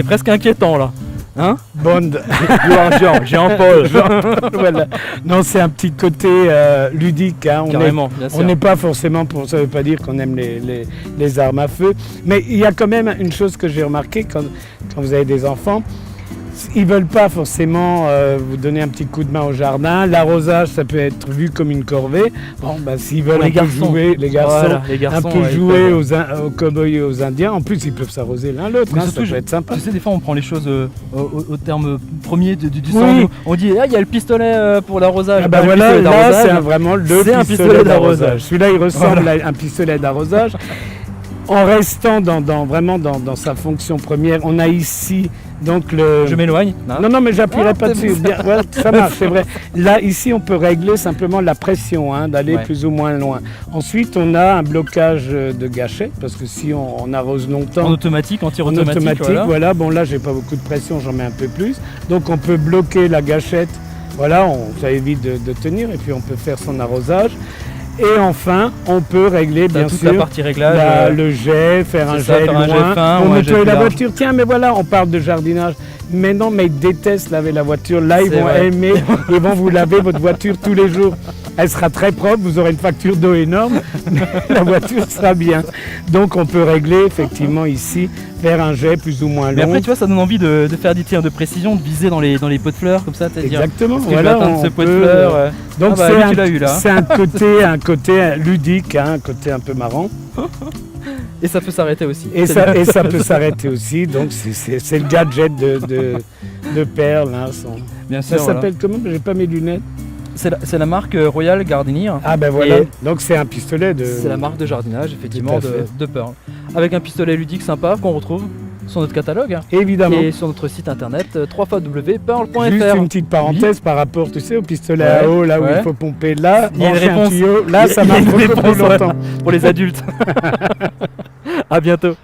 c'est presque inquiétant là. Hein? Bond. Jean-Paul. Voilà. Non, c'est un petit côté ludique. Hein. Carrément, bien sûr. On n'est pas forcément pour ça, ne veut pas dire qu'on aime les armes à feu. Mais il y a quand même une chose que j'ai remarqué quand vous avez des enfants. Ils ne veulent pas forcément vous donner un petit coup de main au jardin. L'arrosage, ça peut être vu comme une corvée. Bon, bah, s'ils veulent Les garçons. jouer, les garçons, Voilà, les garçons, un peu ouais, jouer ils aux cow-boys et aux indiens. En plus, ils peuvent s'arroser l'un l'autre. Mais Hein, surtout, ça peut être sympa. Tu sais, des fois, on prend les choses au terme premier du Oui. sens. On dit, il y a le pistolet pour l'arrosage. Ah bah le voilà, pistolet là d'arrosage. c'est vraiment le C'est un pistolet pistolet d'arrosage. d'arrosage. Celui-là il ressemble à un pistolet d'arrosage. En restant vraiment dans sa fonction première, on a ici donc le... Je m'éloigne. Non, mais j'appuierai Ah, pas c'est dessus. bon. Bien, voilà, ça marche, c'est vrai. Là, ici, on peut régler simplement la pression, hein, d'aller Ouais. plus ou moins loin. Ensuite, on a un blocage de gâchette, parce que si on arrose longtemps, En automatique, en tir en automatique. voilà. Bon, là, j'ai pas beaucoup de pression, j'en mets un peu plus. Donc, on peut bloquer la gâchette. Voilà, ça évite de tenir, et puis on peut faire son arrosage. Et enfin, on peut régler, T'as bien toute sûr, la partie réglage. le jet, faire un c'est ça, jet faire un loin, jet fin pour ou un jet nettoyer plus la large. voiture. Tiens, mais voilà, on parle de jardinage. Mais non, mais ils détestent laver la voiture. Là, ils C'est vont vrai. aimer, ils vont vous laver votre voiture tous les jours. Elle sera très propre, vous aurez une facture d'eau énorme, mais la voiture sera bien. Donc, on peut régler effectivement ici, faire un jet plus ou moins long. Mais après, tu vois, ça donne envie de faire des tirs de précision, de viser dans les pots de fleurs, comme ça, te dire. Exactement, Est-ce que je vais voilà, atteindre on ce pot de peut, fleurs. Donc Ah bah, lui, tu l'as eu, là. c'est un côté ludique, hein, un côté un peu marrant. Et ça peut s'arrêter aussi. Et ça peut s'arrêter aussi. Donc c'est le gadget de Perle. Hein, Bien ça sûr. s'appelle comment? J'ai pas mes lunettes. C'est la marque Royal Gardenier. Ah ben voilà. Et Donc c'est un pistolet de... c'est la marque de jardinage, effectivement, Tout à fait. de Pearl. Avec un pistolet ludique sympa qu'on retrouve sur notre catalogue. Évidemment. Et sur notre site internet www.pearl.fr. Juste une petite parenthèse par rapport, tu sais, au pistolet à Ouais, eau, là où ouais. il faut pomper, là, Il y a une brancher un réponse. tuyau, là ça Il y a marche une beaucoup plus réponse, ouais. longtemps. Pour les adultes. À bientôt.